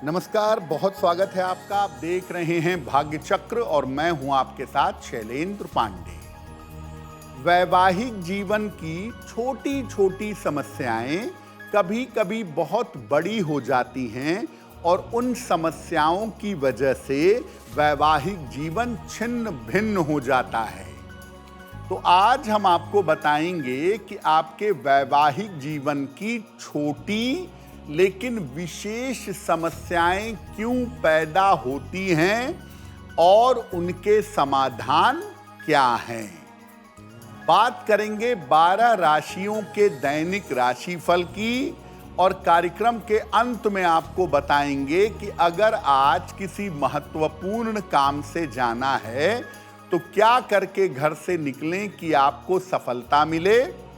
नमस्कार, बहुत स्वागत है आपका। आप देख रहे हैं भाग्य चक्र और मैं हूं आपके साथ शैलेंद्र पांडे। वैवाहिक जीवन की छोटी छोटी समस्याएं कभी कभी बहुत बड़ी हो जाती हैं और उन समस्याओं की वजह से वैवाहिक जीवन छिन्न भिन्न हो जाता है। तो आज हम आपको बताएंगे कि आपके वैवाहिक जीवन की छोटी लेकिन विशेष समस्याएं क्यों पैदा होती हैं और उनके समाधान क्या हैं। बात करेंगे 12 राशियों के दैनिक राशिफल की और कार्यक्रम के अंत में आपको बताएंगे कि अगर आज किसी महत्वपूर्ण काम से जाना है तो क्या करके घर से निकलें कि आपको सफलता मिले,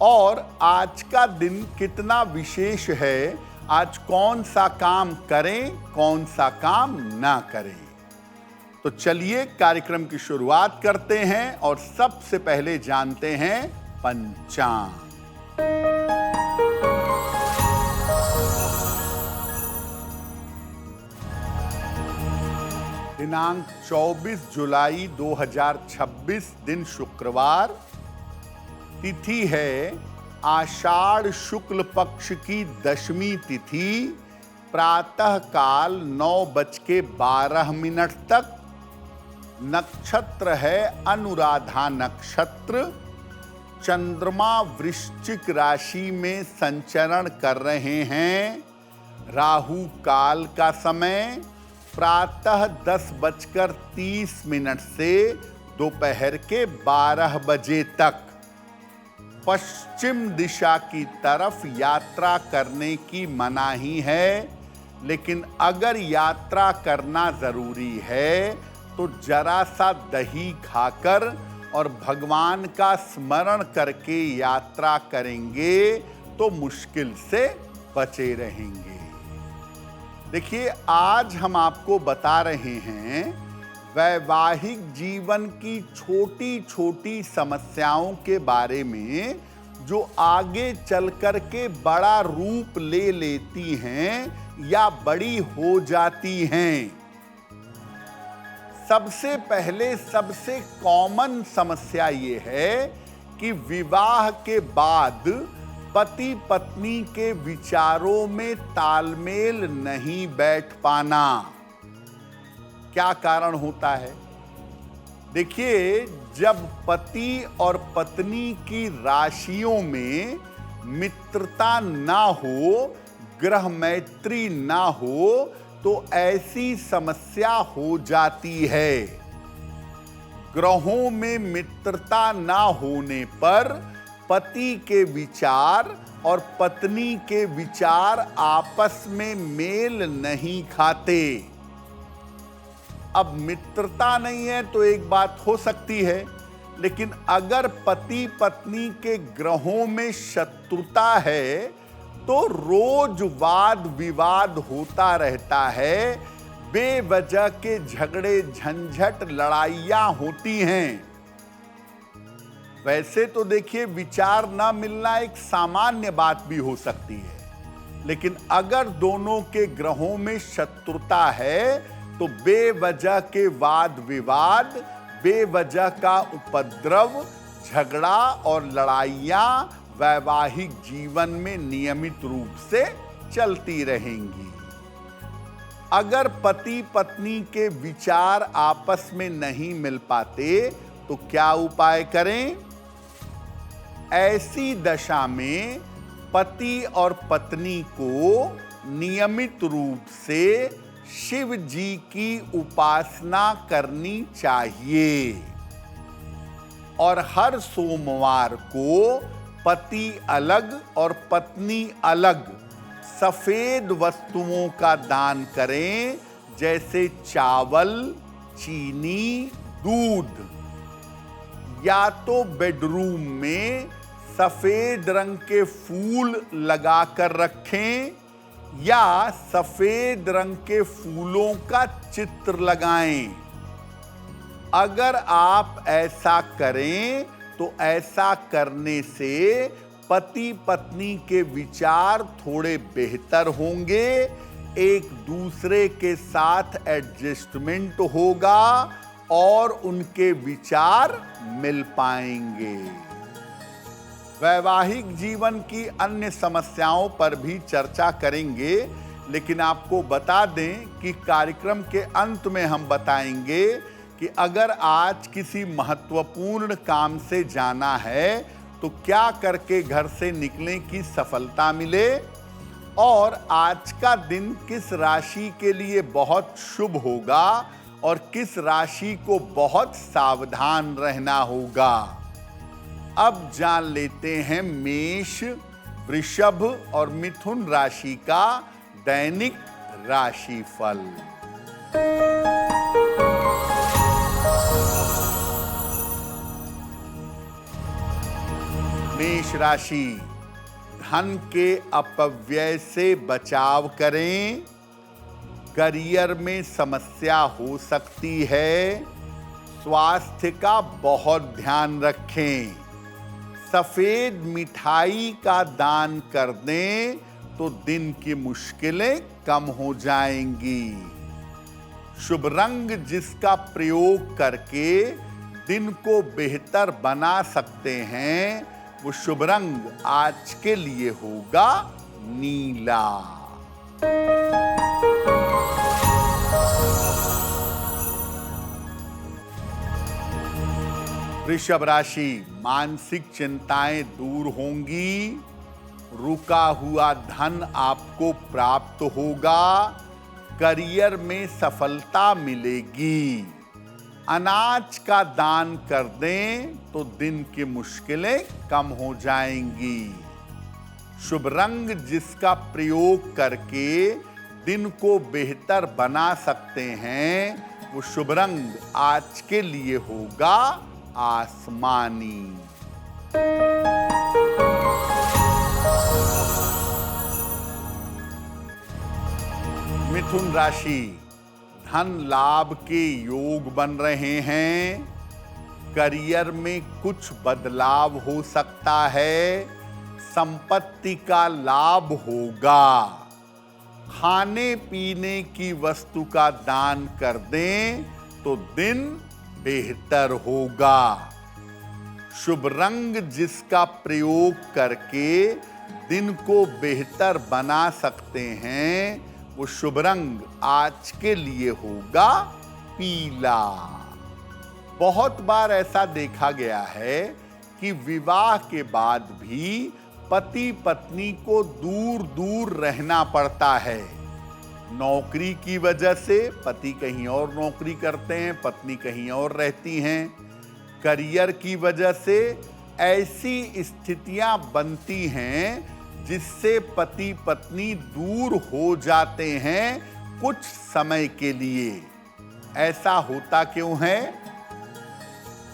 और आज का दिन कितना विशेष है, आज कौन सा काम करें कौन सा काम ना करें। तो चलिए कार्यक्रम की शुरुआत करते हैं और सबसे पहले जानते हैं पंचांग। दिनांक 24 जुलाई 2026, दिन शुक्रवार, तिथि है आषाढ़ शुक्ल पक्ष की दशमी तिथि, प्रातः काल 9:12 तक। नक्षत्र है अनुराधा नक्षत्र। चंद्रमा वृश्चिक राशि में संचरण कर रहे हैं। राहु काल का समय प्रातः 10:30 से दोपहर के 12 बजे तक। पश्चिम दिशा की तरफ यात्रा करने की मनाही है, लेकिन अगर यात्रा करना जरूरी है तो जरा सा दही खाकर और भगवान का स्मरण करके यात्रा करेंगे तो मुश्किल से बचे रहेंगे। देखिए, आज हम आपको बता रहे हैं वैवाहिक जीवन की छोटी छोटी समस्याओं के बारे में जो आगे चल कर के बड़ा रूप ले लेती हैं या बड़ी हो जाती हैं। सबसे पहले सबसे कॉमन समस्या ये है कि विवाह के बाद पति पत्नी के विचारों में तालमेल नहीं बैठ पाना। क्या कारण होता है? देखिए, जब पति और पत्नी की राशियों में मित्रता ना हो, ग्रह मैत्री ना हो, तो ऐसी समस्या हो जाती है। ग्रहों में मित्रता ना होने पर पति के विचार और पत्नी के विचार आपस में मेल नहीं खाते। अब मित्रता नहीं है तो एक बात हो सकती है, लेकिन अगर पति पत्नी के ग्रहों में शत्रुता है तो रोज वाद विवाद होता रहता है। बेवजह के झगड़े झंझट लड़ाइयां होती हैं। वैसे तो देखिए, विचार ना मिलना एक सामान्य बात भी हो सकती है, लेकिन अगर दोनों के ग्रहों में शत्रुता है तो बेवजह के वाद विवाद, बेवजह का उपद्रव, झगड़ा और लड़ाइयां वैवाहिक जीवन में नियमित रूप से चलती रहेंगी। अगर पति पत्नी के विचार आपस में नहीं मिल पाते तो क्या उपाय करें? ऐसी दशा में पति और पत्नी को नियमित रूप से शिव जी की उपासना करनी चाहिए और हर सोमवार को पति अलग और पत्नी अलग सफेद वस्तुओं का दान करें, जैसे चावल, चीनी, दूध। या तो बेडरूम में सफेद रंग के फूल लगाकर रखें या सफेद रंग के फूलों का चित्र लगाएं। अगर आप ऐसा करें तो ऐसा करने से पति पत्नी के विचार थोड़े बेहतर होंगे, एक दूसरे के साथ एडजस्टमेंट होगा और उनके विचार मिल पाएंगे। वैवाहिक जीवन की अन्य समस्याओं पर भी चर्चा करेंगे, लेकिन आपको बता दें कि कार्यक्रम के अंत में हम बताएंगे कि अगर आज किसी महत्वपूर्ण काम से जाना है तो क्या करके घर से निकलें कि सफलता मिले, और आज का दिन किस राशि के लिए बहुत शुभ होगा और किस राशि को बहुत सावधान रहना होगा। अब जान लेते हैं मेष, वृषभ और मिथुन राशि का दैनिक राशिफल। मेष राशि, धन के अपव्यय से बचाव करें। करियर में समस्या हो सकती है। स्वास्थ्य का बहुत ध्यान रखें। सफेद मिठाई का दान कर दें तो दिन की मुश्किलें कम हो जाएंगी। शुभ रंग जिसका प्रयोग करके दिन को बेहतर बना सकते हैं, वो शुभ रंग आज के लिए होगा नीला। वृषभ राशि, मानसिक चिंताएं दूर होंगी। रुका हुआ धन आपको प्राप्त होगा। करियर में सफलता मिलेगी। अनाज का दान कर दें तो दिन की मुश्किलें कम हो जाएंगी। शुभ रंग जिसका प्रयोग करके दिन को बेहतर बना सकते हैं, वो शुभ रंग आज के लिए होगा आसमानी। मिथुन राशि, धन लाभ के योग बन रहे हैं। करियर में कुछ बदलाव हो सकता है। संपत्ति का लाभ होगा। खाने पीने की वस्तु का दान कर दें तो दिन बेहतर होगा। शुभ रंग जिसका प्रयोग करके दिन को बेहतर बना सकते हैं, वो शुभ रंग आज के लिए होगा पीला। बहुत बार ऐसा देखा गया है कि विवाह के बाद भी पति पत्नी को दूर दूर रहना पड़ता है। नौकरी की वजह से पति कहीं और नौकरी करते हैं, पत्नी कहीं और रहती हैं। करियर की वजह से ऐसी स्थितियां बनती हैं जिससे पति पत्नी दूर हो जाते हैं कुछ समय के लिए। ऐसा होता क्यों है?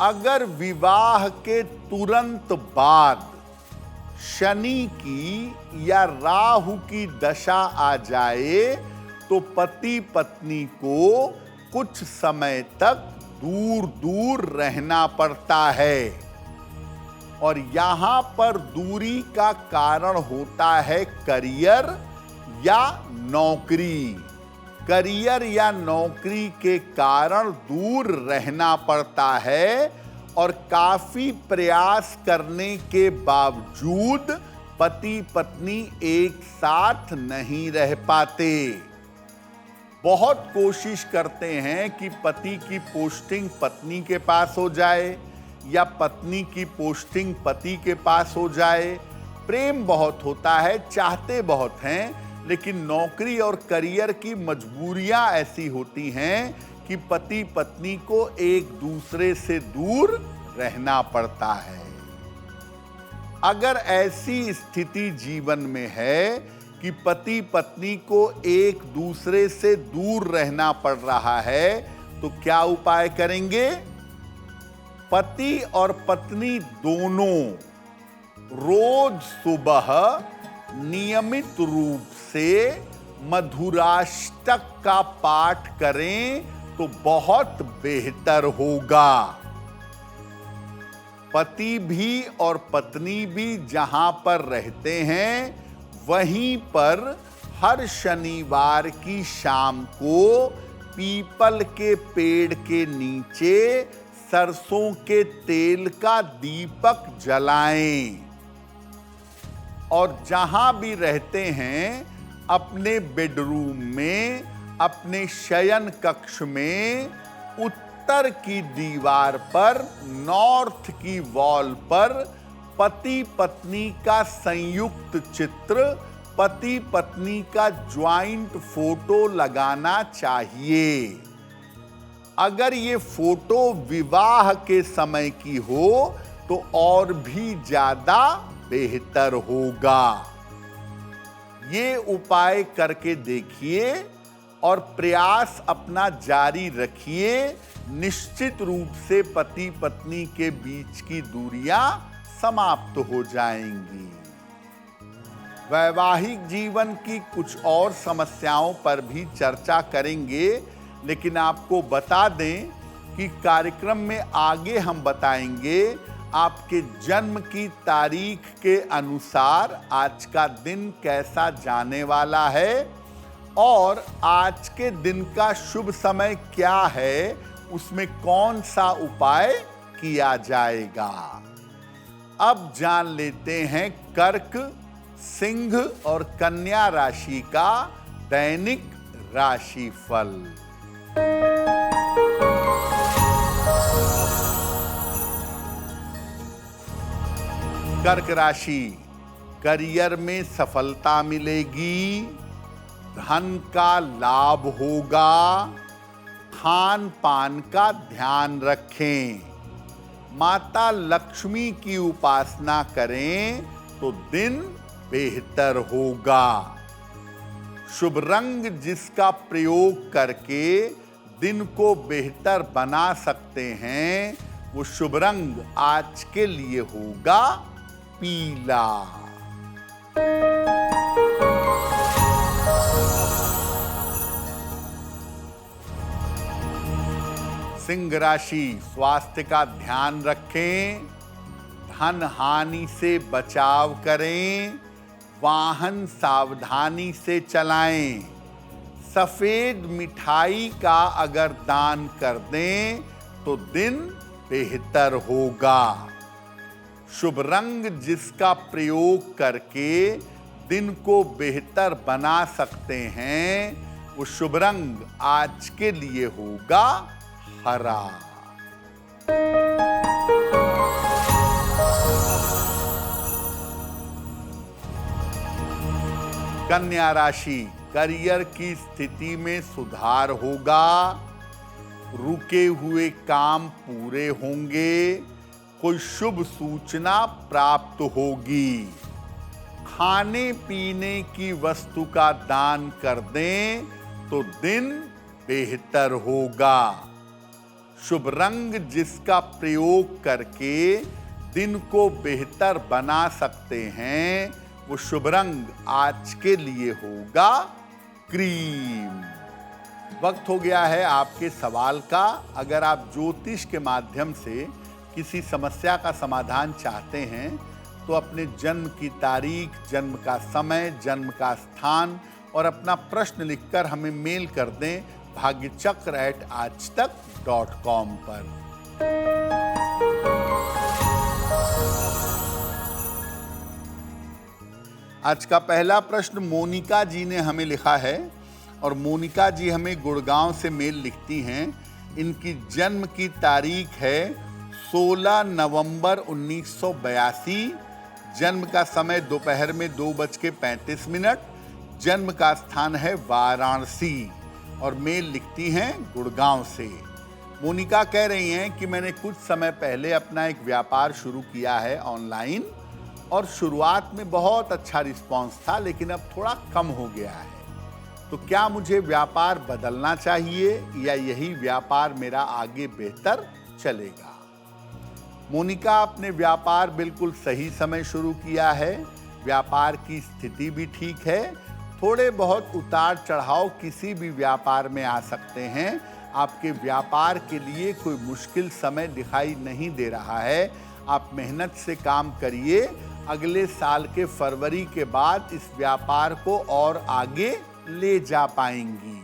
अगर विवाह के तुरंत बाद शनि की या राहु की दशा आ जाए तो पति पत्नी को कुछ समय तक दूर दूर रहना पड़ता है। और यहां पर दूरी का कारण होता है करियर या नौकरी। करियर या नौकरी के कारण दूर रहना पड़ता है और काफी प्रयास करने के बावजूद पति पत्नी एक साथ नहीं रह पाते। बहुत कोशिश करते हैं कि पति की पोस्टिंग पत्नी के पास हो जाए या पत्नी की पोस्टिंग पति के पास हो जाए। प्रेम बहुत होता है, चाहते बहुत हैं, लेकिन नौकरी और करियर की मजबूरियां ऐसी होती हैं कि पति पत्नी को एक दूसरे से दूर रहना पड़ता है। अगर ऐसी स्थिति जीवन में है कि पति पत्नी को एक दूसरे से दूर रहना पड़ रहा है, तो क्या उपाय करेंगे? पति और पत्नी दोनों रोज सुबह नियमित रूप से मधुराष्टक का पाठ करें तो बहुत बेहतर होगा। पति भी और पत्नी भी जहां पर रहते हैं वहीं पर हर शनिवार की शाम को पीपल के पेड़ के नीचे सरसों के तेल का दीपक जलाएं और जहां भी रहते हैं अपने बेडरूम में, अपने शयन कक्ष में उत्तर की दीवार पर, नॉर्थ की वॉल पर पति पत्नी का संयुक्त चित्र, पति पत्नी का ज्वाइंट फोटो लगाना चाहिए। अगर ये फोटो विवाह के समय की हो तो और भी ज्यादा बेहतर होगा। ये उपाय करके देखिए और प्रयास अपना जारी रखिए। निश्चित रूप से पति पत्नी के बीच की दूरियां समाप्त हो जाएंगी। वैवाहिक जीवन की कुछ और समस्याओं पर भी चर्चा करेंगे, लेकिन आपको बता दें कि कार्यक्रम में आगे हम बताएंगे आपके जन्म की तारीख के अनुसार आज का दिन कैसा जाने वाला है और आज के दिन का शुभ समय क्या है, उसमें कौन सा उपाय किया जाएगा। अब जान लेते हैं कर्क, सिंह और कन्या राशि का दैनिक राशिफल। कर्क राशि, करियर में सफलता मिलेगी, धन का लाभ होगा, खान पान का ध्यान रखें, माता लक्ष्मी की उपासना करें तो दिन बेहतर होगा। शुभ रंग जिसका प्रयोग करके दिन को बेहतर बना सकते हैं वो शुभ रंग आज के लिए होगा पीला। सिंह राशि, स्वास्थ्य का ध्यान रखें, धन हानि से बचाव करें, वाहन सावधानी से चलाएं, सफेद मिठाई का अगर दान कर दें तो दिन बेहतर होगा। शुभ रंग जिसका प्रयोग करके दिन को बेहतर बना सकते हैं वो शुभ रंग आज के लिए होगा हरा। कन्या राशि, करियर की स्थिति में सुधार होगा, रुके हुए काम पूरे होंगे, कोई शुभ सूचना प्राप्त होगी, खाने पीने की वस्तु का दान कर दें तो दिन बेहतर होगा। शुभ रंग जिसका प्रयोग करके दिन को बेहतर बना सकते हैं वो शुभ रंग आज के लिए होगा क्रीम। वक्त हो गया है आपके सवाल का। अगर आप ज्योतिष के माध्यम से किसी समस्या का समाधान चाहते हैं तो अपने जन्म की तारीख, जन्म का समय, जन्म का स्थान और अपना प्रश्न लिखकर हमें मेल कर दें bhagyachakra@aajtak.com पर। आज का पहला प्रश्न मोनिका जी ने हमें लिखा है और मोनिका जी हमें गुड़गांव से मेल लिखती हैं। इनकी जन्म की तारीख है 16 नवंबर 1982, जन्म का समय दोपहर में 2:35, जन्म का स्थान है वाराणसी और मेल लिखती हैं गुड़गांव से। मोनिका कह रही हैं कि मैंने कुछ समय पहले अपना एक व्यापार शुरू किया है ऑनलाइन और शुरुआत में बहुत अच्छा रिस्पांस था, लेकिन अब थोड़ा कम हो गया है। तो क्या मुझे व्यापार बदलना चाहिए या यही व्यापार मेरा आगे बेहतर चलेगा? मोनिका, अपने व्यापार बिल्कुल सही समय शुरू किया है, व्यापार की स्थिति भी ठीक है। थोड़े बहुत उतार चढ़ाव किसी भी व्यापार में आ सकते हैं। आपके व्यापार के लिए कोई मुश्किल समय दिखाई नहीं दे रहा है। आप मेहनत से काम करिए, अगले साल के फरवरी के बाद इस व्यापार को और आगे ले जा पाएंगी।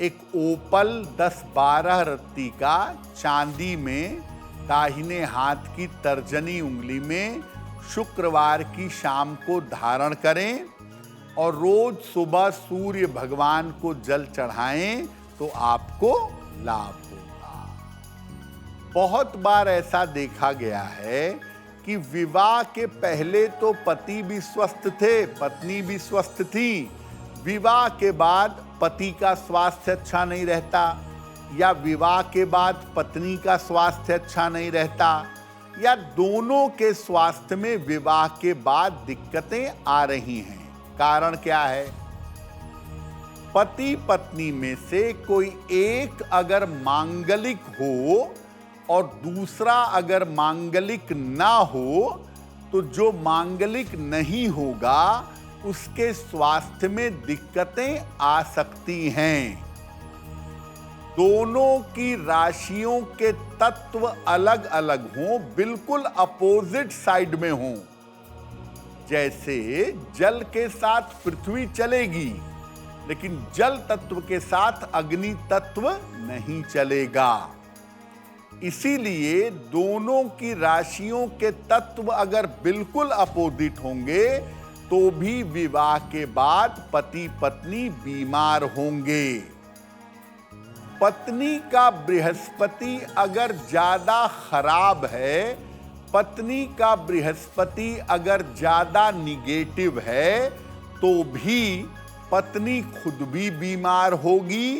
एक ओपल 10-12 रत्ती का चांदी में दाहिने हाथ की तर्जनी उंगली में शुक्रवार की शाम को धारण करें और रोज सुबह सूर्य भगवान को जल चढ़ाएं तो आपको लाभ होगा। बहुत बार ऐसा देखा गया है कि विवाह के पहले तो पति भी स्वस्थ थे, पत्नी भी स्वस्थ थी, विवाह के बाद पति का स्वास्थ्य अच्छा नहीं रहता या विवाह के बाद पत्नी का स्वास्थ्य अच्छा नहीं रहता या दोनों के स्वास्थ्य में विवाह के बाद दिक्कतें आ रही हैं। कारण क्या है? पति पत्नी में से कोई एक अगर मांगलिक हो और दूसरा अगर मांगलिक ना हो तो जो मांगलिक नहीं होगा उसके स्वास्थ्य में दिक्कतें आ सकती हैं। दोनों की राशियों के तत्व अलग अलग हों, बिल्कुल अपोजिट साइड में हों। जैसे जल के साथ पृथ्वी चलेगी लेकिन जल तत्व के साथ अग्नि तत्व नहीं चलेगा। इसीलिए दोनों की राशियों के तत्व अगर बिल्कुल अपोजिट होंगे तो भी विवाह के बाद पति पत्नी बीमार होंगे। पत्नी का बृहस्पति अगर ज्यादा खराब है, पत्नी का बृहस्पति अगर ज्यादा निगेटिव है तो भी पत्नी खुद भी बीमार होगी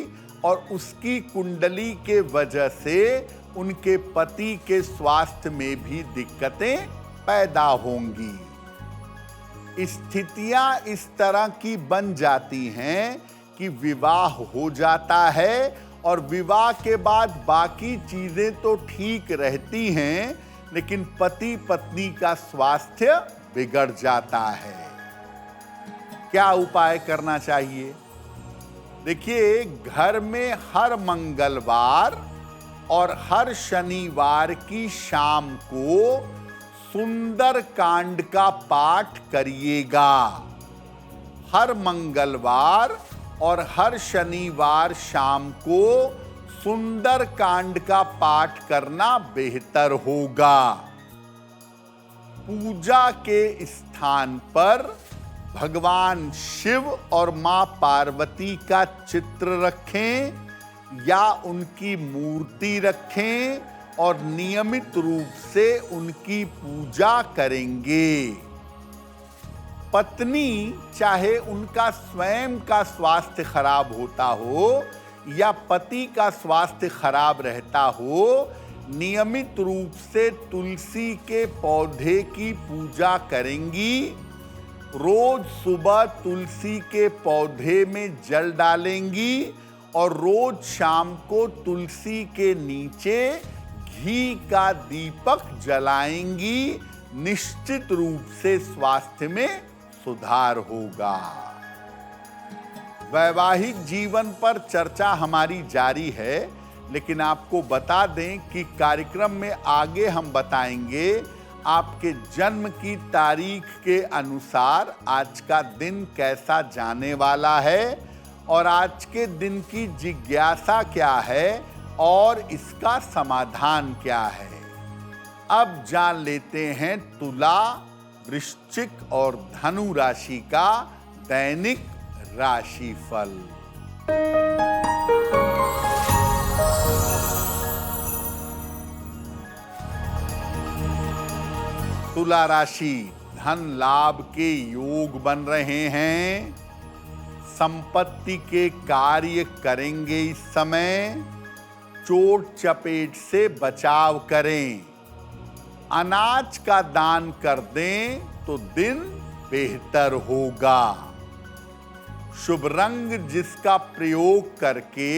और उसकी कुंडली के वजह से उनके पति के स्वास्थ्य में भी दिक्कतें पैदा होंगी। स्थितियां इस तरह की बन जाती हैं कि विवाह हो जाता है और विवाह के बाद बाकी चीजें तो ठीक रहती हैं लेकिन पति पत्नी का स्वास्थ्य बिगड़ जाता है। क्या उपाय करना चाहिए? देखिए, घर में हर मंगलवार और हर शनिवार की शाम को सुंदर कांड का पाठ करिएगा। हर मंगलवार और हर शनिवार शाम को सुंदर कांड का पाठ करना बेहतर होगा। पूजा के स्थान पर भगवान शिव और मां पार्वती का चित्र रखें या उनकी मूर्ति रखें और नियमित रूप से उनकी पूजा करेंगे। पत्नी चाहे उनका स्वयं का स्वास्थ्य खराब होता हो या पति का स्वास्थ्य खराब रहता हो, नियमित रूप से तुलसी के पौधे की पूजा करेंगी। रोज सुबह तुलसी के पौधे में जल डालेंगी और रोज शाम को तुलसी के नीचे घी का दीपक जलाएंगी। निश्चित रूप से स्वास्थ्य में सुधार होगा। वैवाहिक जीवन पर चर्चा हमारी जारी है, लेकिन आपको बता दें कि कार्यक्रम में आगे हम बताएंगे आपके जन्म की तारीख के अनुसार आज का दिन कैसा जाने वाला है और आज के दिन की जिज्ञासा क्या है और इसका समाधान क्या है। अब जान लेते हैं तुला, वृश्चिक और धनु राशि का दैनिक राशिफल। तुला राशि, धन लाभ के योग बन रहे हैं। संपत्ति के कार्य करेंगे इस समय। चोट चपेट से बचाव करें। अनाज का दान कर दें तो दिन बेहतर होगा। शुभ रंग जिसका प्रयोग करके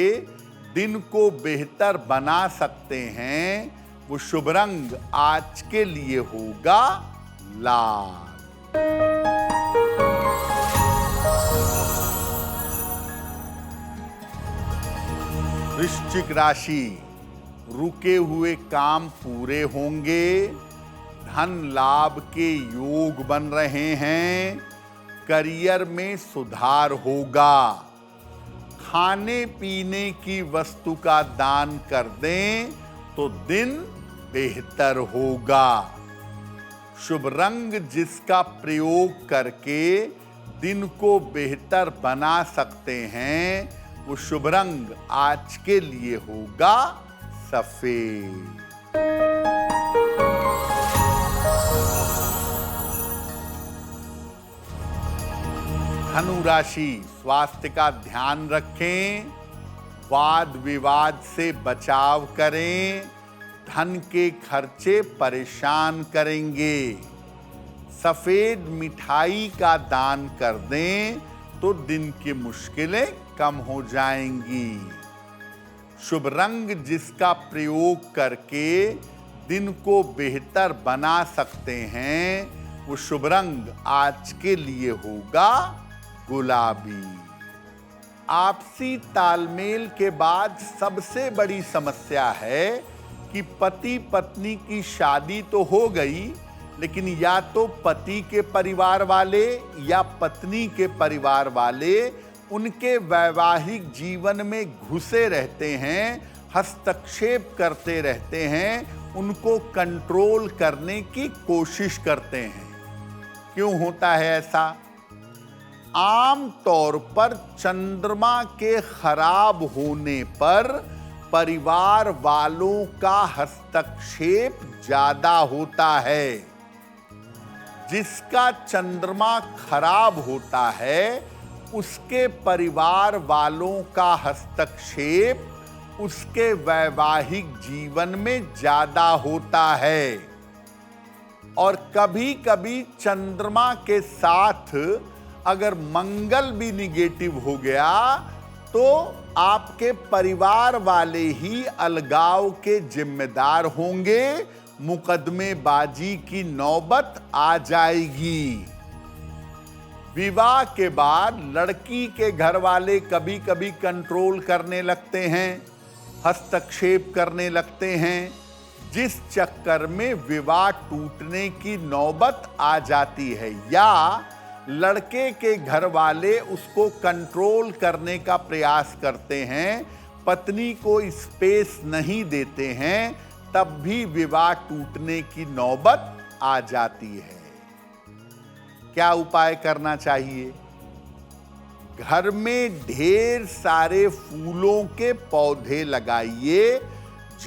दिन को बेहतर बना सकते हैं, वो शुभ रंग आज के लिए होगा लाल। वृश्चिक राशि, रुके हुए काम पूरे होंगे। धन लाभ के योग बन रहे हैं, करियर में सुधार होगा। खाने पीने की वस्तु का दान कर दें तो दिन बेहतर होगा। शुभ रंग जिसका प्रयोग करके दिन को बेहतर बना सकते हैं, वो शुभ रंग आज के लिए होगा सफेद। धनु राशि, स्वास्थ्य का ध्यान रखें, वाद विवाद से बचाव करें, धन के खर्चे परेशान करेंगे। सफेद मिठाई का दान कर दें तो दिन की मुश्किलें कम हो जाएंगी। शुभ रंग जिसका प्रयोग करके दिन को बेहतर बना सकते हैं, वो शुभ रंग आज के लिए होगा गुलाबी। आपसी तालमेल के बाद सबसे बड़ी समस्या है कि पति पत्नी की शादी तो हो गई, लेकिन या तो पति के परिवार वाले या पत्नी के परिवार वाले उनके वैवाहिक जीवन में घुसे रहते हैं, हस्तक्षेप करते रहते हैं, उनको कंट्रोल करने की कोशिश करते हैं। क्यों होता है ऐसा? आम तौर पर चंद्रमा के खराब होने पर परिवार वालों का हस्तक्षेप ज्यादा होता है। जिसका चंद्रमा खराब होता है, उसके परिवार वालों का हस्तक्षेप उसके वैवाहिक जीवन में ज्यादा होता है। और कभी-कभी चंद्रमा के साथ अगर मंगल भी निगेटिव हो गया तो आपके परिवार वाले ही अलगाव के जिम्मेदार होंगे, मुकदमेबाजी की नौबत आ जाएगी। विवाह के बाद लड़की के घर वाले कभी-कभी कंट्रोल करने लगते हैं, हस्तक्षेप करने लगते हैं, जिस चक्कर में विवाह टूटने की नौबत आ जाती है। या लड़के के घर वाले उसको कंट्रोल करने का प्रयास करते हैं, पत्नी को स्पेस नहीं देते हैं, तब भी विवाह टूटने की नौबत आ जाती है। क्या उपाय करना चाहिए? घर में ढेर सारे फूलों के पौधे लगाइए,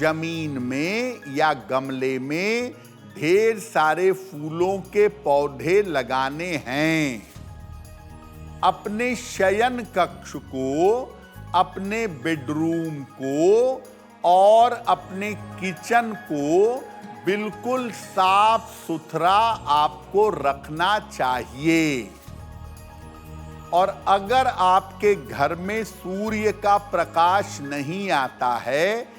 जमीन में या गमले में ढेर सारे फूलों के पौधे लगाने हैं। अपने शयन कक्ष को, अपने बेडरूम को और अपने किचन को बिल्कुल साफ सुथरा आपको रखना चाहिए। और अगर आपके घर में सूर्य का प्रकाश नहीं आता है,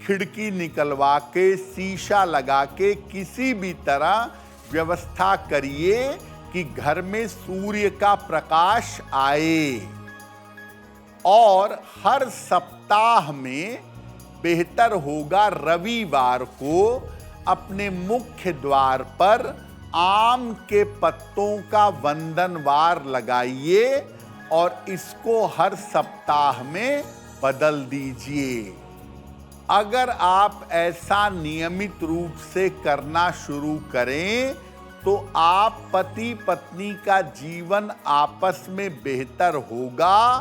खिड़की निकलवा के, शीशा लगा के किसी भी तरह व्यवस्था करिए कि घर में सूर्य का प्रकाश आए। और हर सप्ताह में बेहतर होगा रविवार को अपने मुख्य द्वार पर आम के पत्तों का वंदनवार लगाइए और इसको हर सप्ताह में बदल दीजिए। अगर आप ऐसा नियमित रूप से करना शुरू करें तो आप पति पत्नी का जीवन आपस में बेहतर होगा,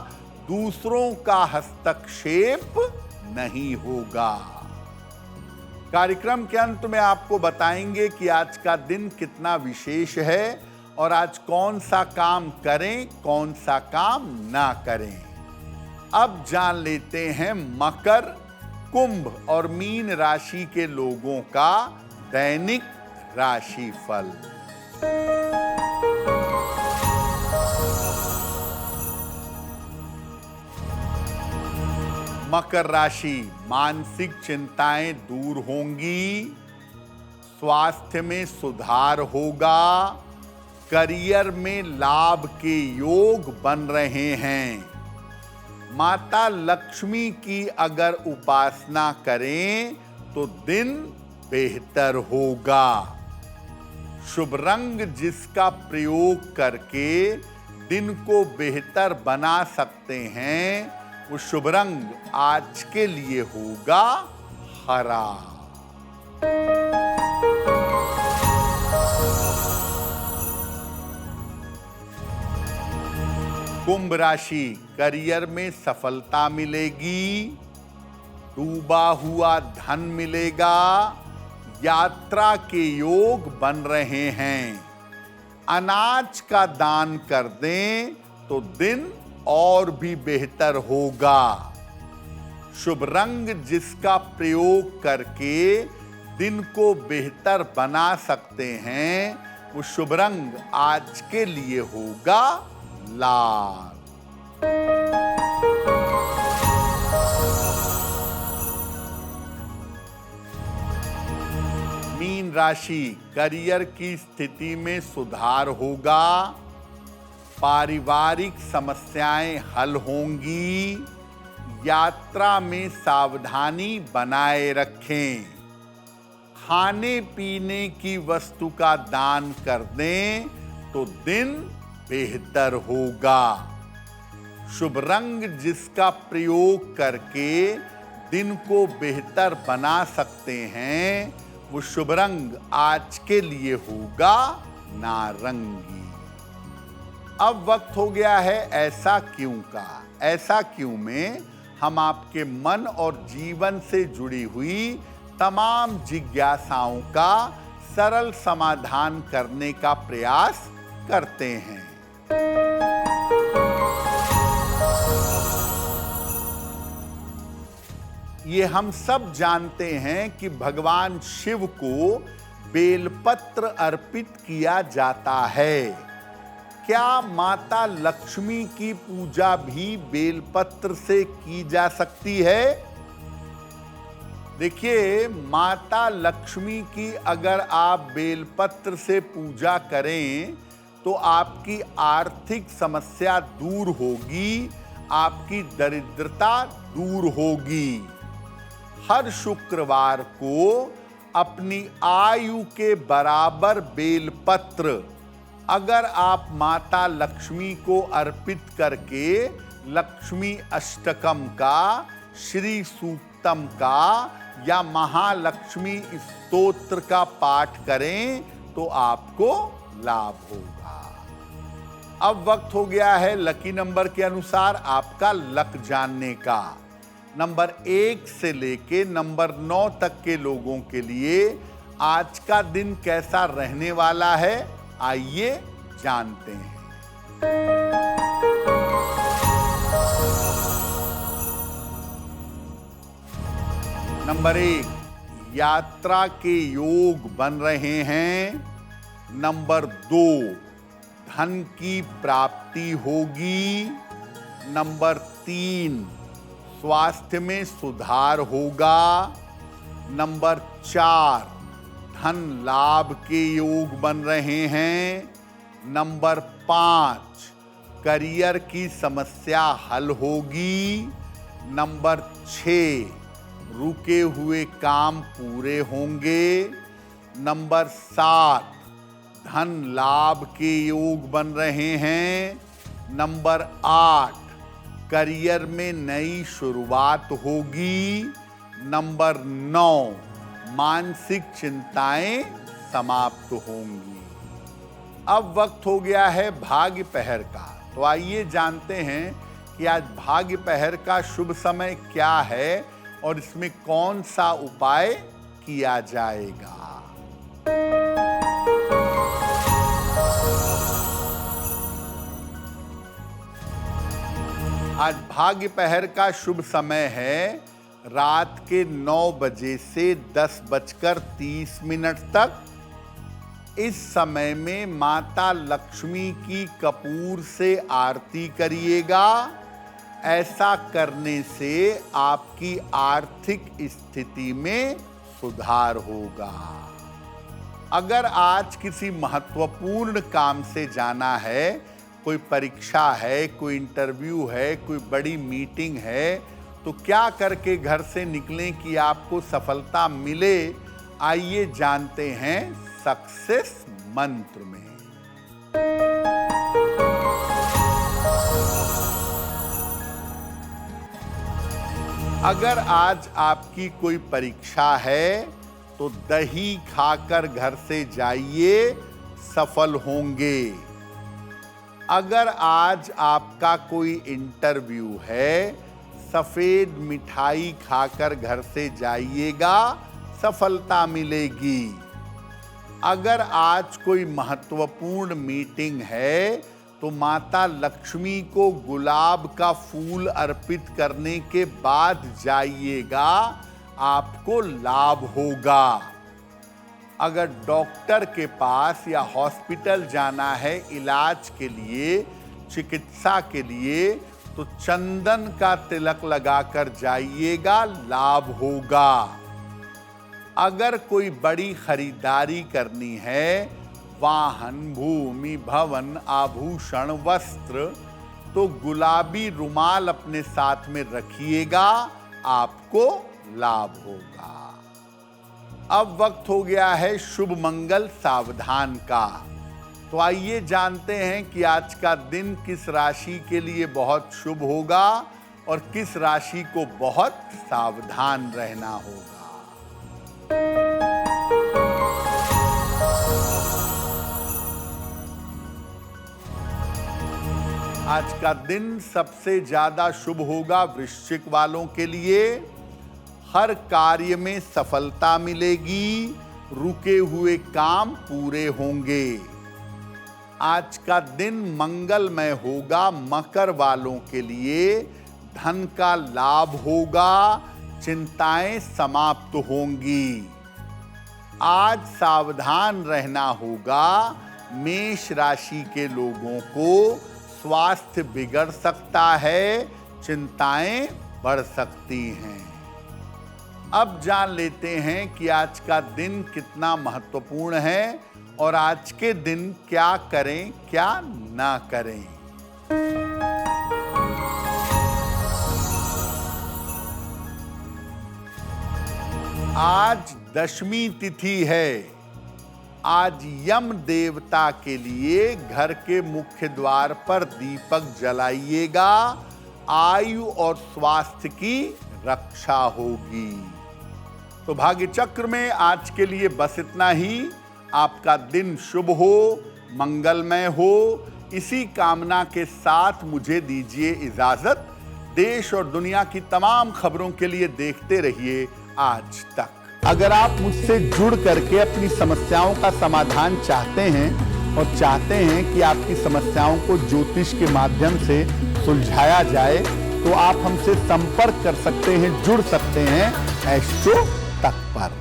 दूसरों का हस्तक्षेप नहीं होगा। कार्यक्रम के अंत में आपको बताएंगे कि आज का दिन कितना विशेष है और आज कौन सा काम करें, कौन सा काम ना करें। अब जान लेते हैं मकर, कुंभ और मीन राशि के लोगों का दैनिक राशिफल। मकर राशि, मानसिक चिंताएं दूर होंगी, स्वास्थ्य में सुधार होगा, करियर में लाभ के योग बन रहे हैं। माता लक्ष्मी की अगर उपासना करें तो दिन बेहतर होगा। शुभ रंग जिसका प्रयोग करके दिन को बेहतर बना सकते हैं, वो शुभ रंग आज के लिए होगा हरा। कुंभ राशि, करियर में सफलता मिलेगी, डूबा हुआ धन मिलेगा, यात्रा के योग बन रहे हैं। अनाज का दान कर दें तो दिन और भी बेहतर होगा। शुभ रंग जिसका प्रयोग करके दिन को बेहतर बना सकते हैं, वो शुभ रंग आज के लिए होगा लाल। मीन राशि, करियर की स्थिति में सुधार होगा, पारिवारिक समस्याएं हल होंगी, यात्रा में सावधानी बनाए रखें। खाने पीने की वस्तु का दान कर दें तो दिन बेहतर होगा। शुभ रंग जिसका प्रयोग करके दिन को बेहतर बना सकते हैं, वो शुभ रंग आज के लिए होगा नारंगी। अब वक्त हो गया है ऐसा क्यों का। ऐसा क्यों में हम आपके मन और जीवन से जुड़ी हुई तमाम जिज्ञासाओं का सरल समाधान करने का प्रयास करते हैं। ये हम सब जानते हैं कि भगवान शिव को बेलपत्र अर्पित किया जाता है। क्या माता लक्ष्मी की पूजा भी बेलपत्र से की जा सकती है? देखिए, माता लक्ष्मी की अगर आप बेलपत्र से पूजा करें तो आपकी आर्थिक समस्या दूर होगी, आपकी दरिद्रता दूर होगी। हर शुक्रवार को अपनी आयु के बराबर बेलपत्र अगर आप माता लक्ष्मी को अर्पित करके लक्ष्मी अष्टकम का, श्री सूक्तम का या महालक्ष्मी स्तोत्र का पाठ करें तो आपको लाभ होगा। अब वक्त हो गया है लकी नंबर के अनुसार आपका लक जानने का। नंबर 1 से लेके नंबर 9 तक के लोगों के लिए आज का दिन कैसा रहने वाला है, आइए जानते हैं। नंबर 1, यात्रा के योग बन रहे हैं। नंबर 2, धन की प्राप्ति होगी। नंबर 3, स्वास्थ्य में सुधार होगा। नंबर 4, धन लाभ के योग बन रहे हैं। नंबर 5, करियर की समस्या हल होगी। नंबर 6, रुके हुए काम पूरे होंगे। नंबर 7, धन लाभ के योग बन रहे हैं। नंबर 8, करियर में नई शुरुआत होगी। नंबर 9, मानसिक चिंताएं समाप्त होंगी। अब वक्त हो गया है भाग्य पहर का। तो आइए जानते हैं कि आज भाग्य पहर का शुभ समय क्या है और इसमें कौन सा उपाय किया जाएगा। आज भाग्य पहर का शुभ समय है रात के 9 बजे से 10:30 तक। इस समय में माता लक्ष्मी की कपूर से आरती करिएगा। ऐसा करने से आपकी आर्थिक स्थिति में सुधार होगा। अगर आज किसी महत्वपूर्ण काम से जाना है, कोई परीक्षा है, कोई इंटरव्यू है, कोई बड़ी मीटिंग है, तो क्या करके घर से निकलें कि आपको सफलता मिले, आइए जानते हैं सक्सेस मंत्र में। अगर आज आपकी कोई परीक्षा है तो दही खाकर घर से जाइए, सफल होंगे। अगर आज आपका कोई इंटरव्यू है, सफेद मिठाई खाकर घर से जाइएगा, सफलता मिलेगी। अगर आज कोई महत्वपूर्ण मीटिंग है तो माता लक्ष्मी को गुलाब का फूल अर्पित करने के बाद जाइएगा, आपको लाभ होगा। अगर डॉक्टर के पास या हॉस्पिटल जाना है इलाज के लिए, चिकित्सा के लिए, तो चंदन का तिलक लगाकर जाइएगा, लाभ होगा। अगर कोई बड़ी खरीदारी करनी है, वाहन, भूमि, भवन, आभूषण, वस्त्र, तो गुलाबी रुमाल अपने साथ में रखिएगा, आपको लाभ होगा। अब वक्त हो गया है शुभ मंगल सावधान का। तो आइए जानते हैं कि आज का दिन किस राशि के लिए बहुत शुभ होगा और किस राशि को बहुत सावधान रहना होगा। आज का दिन सबसे ज्यादा शुभ होगा वृश्चिक वालों के लिए। हर कार्य में सफलता मिलेगी, रुके हुए काम पूरे होंगे। आज का दिन मंगलमय होगा मकर वालों के लिए। धन का लाभ होगा, चिंताएं समाप्त होंगी। आज सावधान रहना होगा। मेष राशि के लोगों को स्वास्थ्य बिगड़ सकता है, चिंताएं बढ़ सकती हैं। अब जान लेते हैं कि आज का दिन कितना महत्वपूर्ण है और आज के दिन क्या करें, क्या ना करें। आज दशमी तिथि है। आज यम देवता के लिए घर के मुख्य द्वार पर दीपक जलाइएगा, आयु और स्वास्थ्य की रक्षा होगी। तो भाग्य चक्र में आज के लिए बस इतना ही। आपका दिन शुभ हो, मंगलमय हो, इसी कामना के साथ मुझे दीजिए इजाजत। देश और दुनिया की तमाम खबरों के लिए देखते रहिए आज तक। अगर आप मुझसे जुड़ करके अपनी समस्याओं का समाधान चाहते हैं और चाहते हैं कि आपकी समस्याओं को ज्योतिष के माध्यम से सुलझाया जाए, तो आप हमसे संपर्क कर सकते हैं, जुड़ सकते हैं एस्ट्रो तक पर।